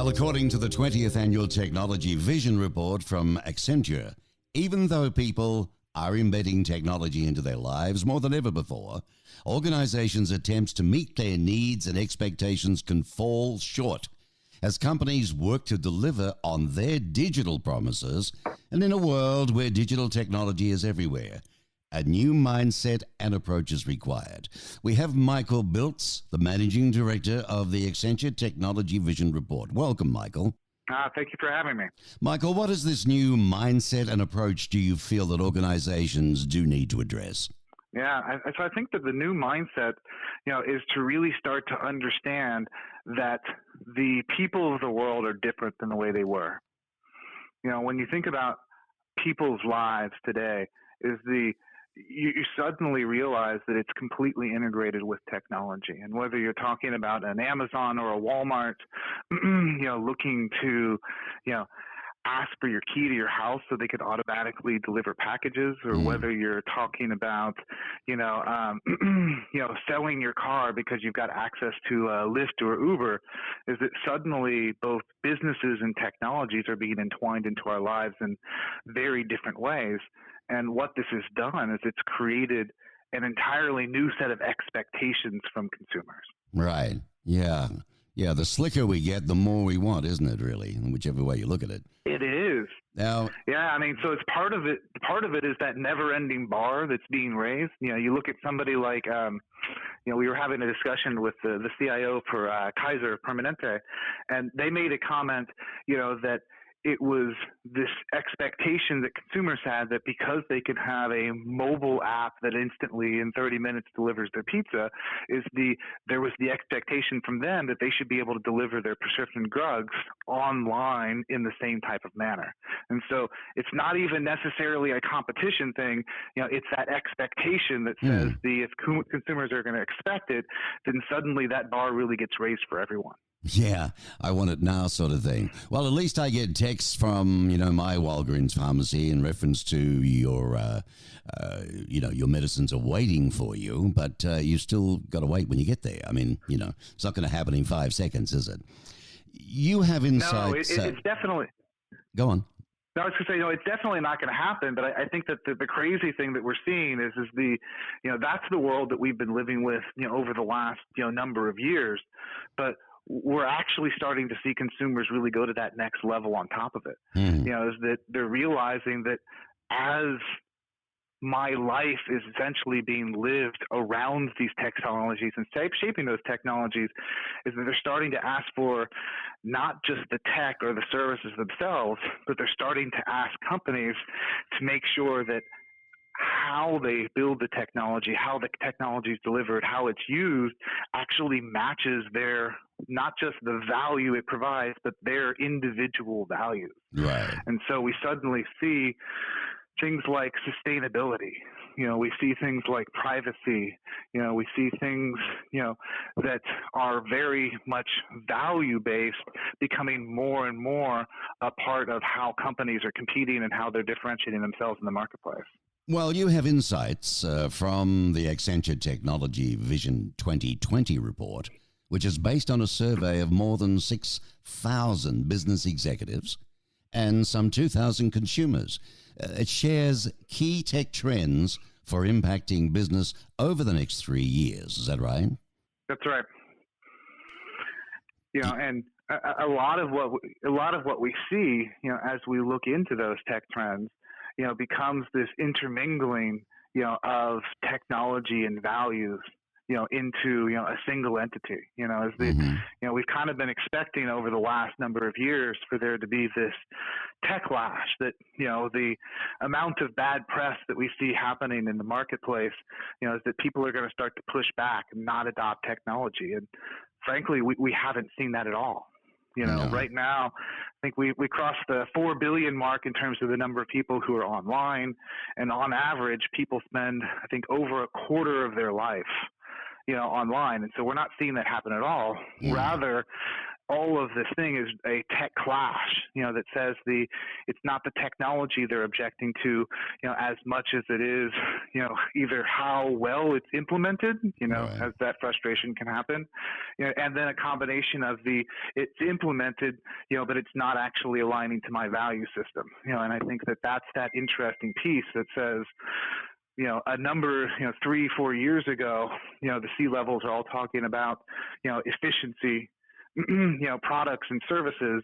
Well, according to the 20th Annual Technology Vision Report from Accenture, even though people are embedding technology into their lives more than ever before, organizations' attempts to meet their needs and expectations can fall short as companies work to deliver on their digital promises. And in a world where digital technology is everywhere, a new mindset and approach is required. We have Michael Biltz, the Managing Director of the Accenture Technology Vision Report. Welcome, Michael. Thank you for having me. Michael, what is this new mindset and approach do you feel that organizations do need to address? Yeah, so I think that the new mindset, is to really start to understand that the people of the world are different than the way they were. When you think about people's lives today, you suddenly realize that it's completely integrated with technology. And whether you're talking about an Amazon or a Walmart, looking to, ask for your key to your house so they could automatically deliver packages, or whether you're talking about, selling your car because you've got access to Lyft or Uber, is that suddenly both businesses and technologies are being entwined into our lives in very different ways. And what this has done is it's created an entirely new set of expectations from consumers. Right. Yeah. Yeah. The slicker we get, the more we want, isn't it, really? Whichever way you look at it. It is. Now, yeah, so it's part of it. Part of it is that never-ending bar that's being raised. You look at somebody like, we were having a discussion with the CIO for Kaiser Permanente, and they made a comment, that it was this expectation that consumers had that because they could have a mobile app that instantly in 30 minutes delivers their pizza, there was the expectation from them that they should be able to deliver their prescription drugs online in the same type of manner. And so it's not even necessarily a competition thing. It's that expectation that says if consumers are going to expect it, then suddenly that bar really gets raised for everyone. Yeah, I want it now sort of thing. Well, at least I get texts from, my Walgreens pharmacy in reference to your medicines are waiting for you, but you still got to wait when you get there. It's not going to happen in 5 seconds, is it? You have insights. No, it's definitely. Go on. No, I was going to say, it's definitely not going to happen. But I think that the crazy thing that we're seeing is that's the world that we've been living with, over the last, number of years. But we're actually starting to see consumers really go to that next level on top of it. Is that they're realizing that as my life is essentially being lived around these technologies and shaping those technologies, is that they're starting to ask for not just the tech or the services themselves, but they're starting to ask companies to make sure that how they build the technology, how the technology is delivered, how it's used actually matches not just the value it provides, but their individual values. Right. And so we suddenly see things like sustainability. We see things like privacy. We see things, that are very much value-based becoming more and more a part of how companies are competing and how they're differentiating themselves in the marketplace. Well, you have insights from the Accenture Technology Vision 2020 report, which is based on a survey of more than 6,000 business executives and some 2,000 consumers. It shares key tech trends for impacting business over the next 3 years. Is that right? That's right. And a lot of what we see, as we look into those tech trends, becomes this intermingling, of technology and values, into, a single entity, we've kind of been expecting over the last number of years for there to be this techlash that, the amount of bad press that we see happening in the marketplace, is that people are going to start to push back and not adopt technology. And frankly, we haven't seen that at all. No. Right now, I think we crossed the 4 billion mark in terms of the number of people who are online. And on average, people spend, I think, over a quarter of their life, online. And so we're not seeing that happen at all. Yeah. Rather, all of this thing is a tech clash, that says it's not the technology they're objecting to, as much as it is, either how well it's implemented, Right. as that frustration can happen, and then a combination of it's implemented, but it's not actually aligning to my value system, and I think that's that interesting piece that says, a number, 3-4 years ago, the C-levels are all talking about, efficiency, products and services,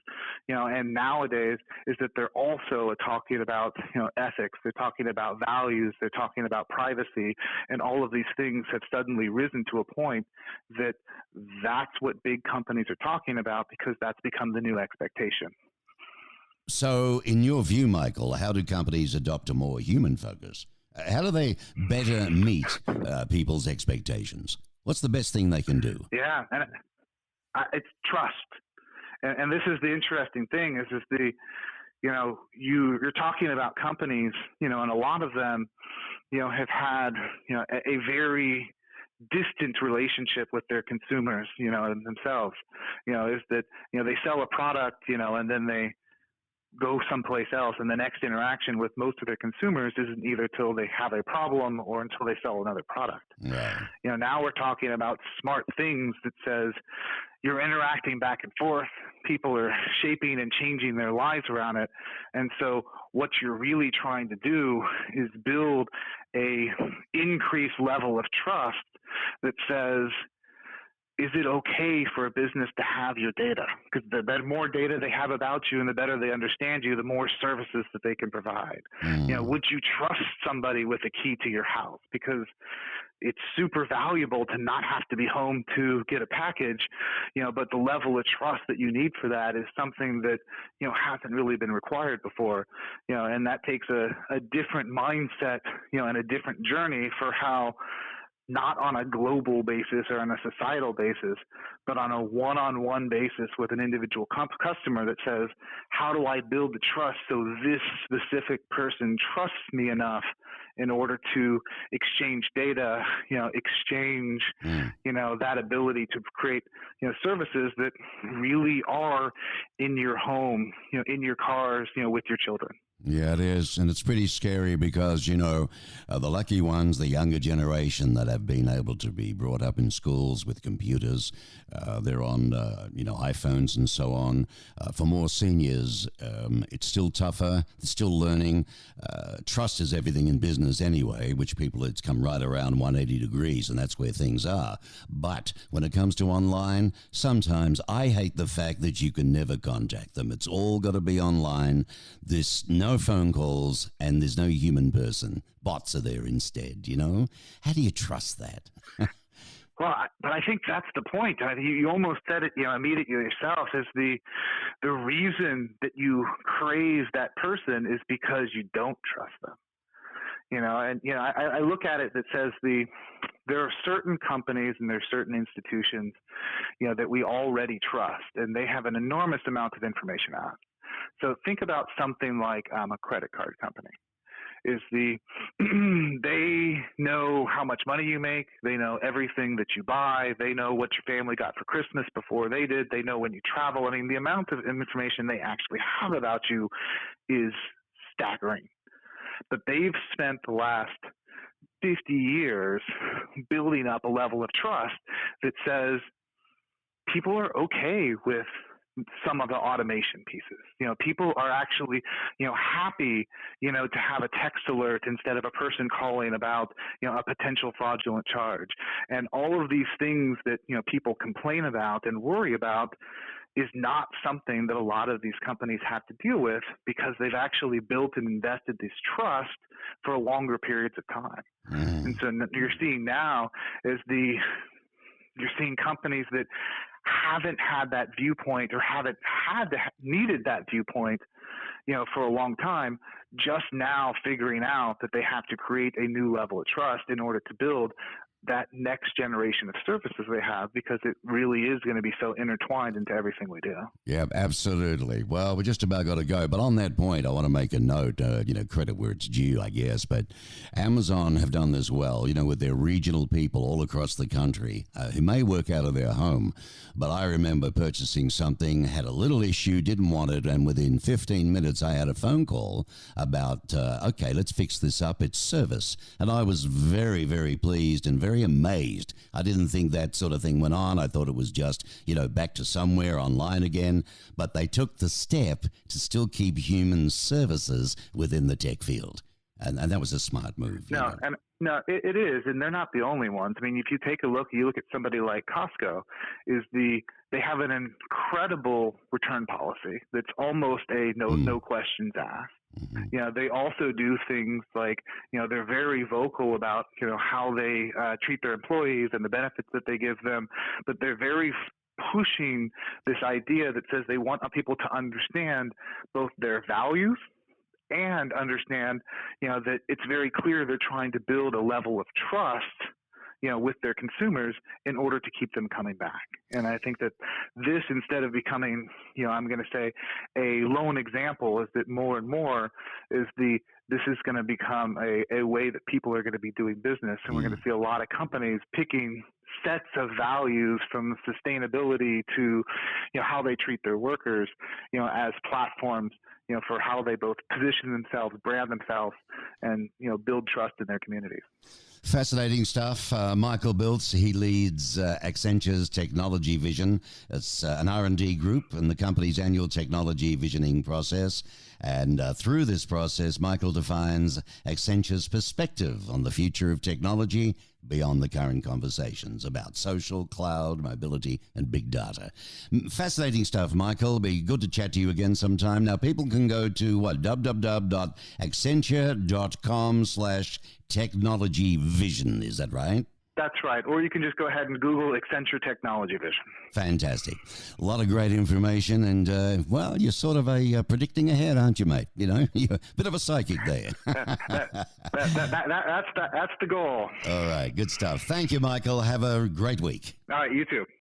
and nowadays is that they're also talking about, ethics. They're talking about values. They're talking about privacy, and all of these things have suddenly risen to a point that that's what big companies are talking about because that's become the new expectation. So, in your view, Michael, how do companies adopt a more human focus? How do they better meet people's expectations? What's the best thing they can do? Yeah, and it's trust. And this is the interesting thing is you're talking about companies, and a lot of them, have had, a very distant relationship with their consumers, themselves, is that, they sell a product, and then they go someplace else, and the next interaction with most of their consumers isn't either till they have a problem or until they sell another product. Right. Now we're talking about smart things that says you're interacting back and forth. People are shaping and changing their lives around it. And so what you're really trying to do is build a increased level of trust that says, is it okay for a business to have your data? Because the more data they have about you and the better they understand you, the more services that they can provide. Would you trust somebody with a key to your house? Because it's super valuable to not have to be home to get a package, but the level of trust that you need for that is something that, hasn't really been required before, and that takes a different mindset, and a different journey for how, not on a global basis or on a societal basis, but on a one-on-one basis with an individual customer that says, how do I build the trust so this specific person trusts me enough in order to exchange data, exchange, that ability to create, services that really are in your home, in your cars, with your children. Yeah, it is. And it's pretty scary because, the lucky ones, the younger generation that have been able to be brought up in schools with computers, they're on, iPhones and so on. For more seniors, it's still tougher. They're still learning. Trust is everything in business anyway, which people, it's come right around 180 degrees, and that's where things are. But when it comes to online, sometimes I hate the fact that you can never contact them. It's all got to be online. There's no phone calls, and there's no human person. Bots are there instead, How do you trust that? Well, but I think that's the point. You almost said it, immediately yourself. Is the reason that you crave that person is because you don't trust them. I look at it that says there are certain companies and there are certain institutions, that we already trust, and they have an enormous amount of information out. So think about something like a credit card company. They know how much money you make. They know everything that you buy. They know what your family got for Christmas before they did. They know when you travel. I mean, the amount of information they actually have about you is staggering. But they've spent the last 50 years building up a level of trust that says people are okay with some of the automation pieces. People are actually, happy, to have a text alert instead of a person calling about, a potential fraudulent charge. And all of these things that, people complain about and worry about is not something that a lot of these companies have to deal with because they've actually built and invested this trust for longer periods of time. And so you're seeing now is you're seeing companies that haven't had that viewpoint or haven't needed that viewpoint, for a long time, just now figuring out that they have to create a new level of trust in order to build that next generation of services they have, because it really is going to be so intertwined into everything we do. Yeah, absolutely. Well, we just about got to go. But on that point, I want to make a note, credit where it's due, I guess. But Amazon have done this well, with their regional people all across the country who may work out of their home. But I remember purchasing something, had a little issue, didn't want it, and within 15 minutes I had a phone call about, okay, let's fix this up. It's service. And I was very, very pleased and very amazed. I didn't think that sort of thing went on. I thought it was just, back to somewhere online again. But they took the step to still keep human services within the tech field. And that was a smart move. No, it is, and they're not the only ones. I mean, if you take a look, you look at somebody like Costco, they have an incredible return policy that's almost a no questions asked. Mm-hmm. They also do things like, they're very vocal about, how they treat their employees and the benefits that they give them, but they're very pushing this idea that says they want people to understand both their values and understand, that it's very clear they're trying to build a level of trust, with their consumers in order to keep them coming back. And I think that this, instead of becoming, I'm going to say a lone example, is that more and more this is going to become a way that people are going to be doing business. And we're going to see a lot of companies picking sets of values, from sustainability to, how they treat their workers, as platforms, for how they both position themselves, brand themselves, and, build trust in their communities. Fascinating stuff. Michael Biltz, he leads Accenture's technology vision. It's an R&D group in the company's annual technology visioning process. And through this process, Michael defines Accenture's perspective on the future of technology beyond the current conversations about social, cloud, mobility, and big data. Fascinating stuff, Michael. Be good to chat to you again sometime. Now, people can go to www.accenture.com/technologyvision. Is that right? That's right. Or you can just go ahead and Google Accenture Technology Vision. Fantastic. A lot of great information. And, you're sort of predicting ahead, aren't you, mate? You're a bit of a psychic there. That's the goal. All right. Good stuff. Thank you, Michael. Have a great week. All right. You too.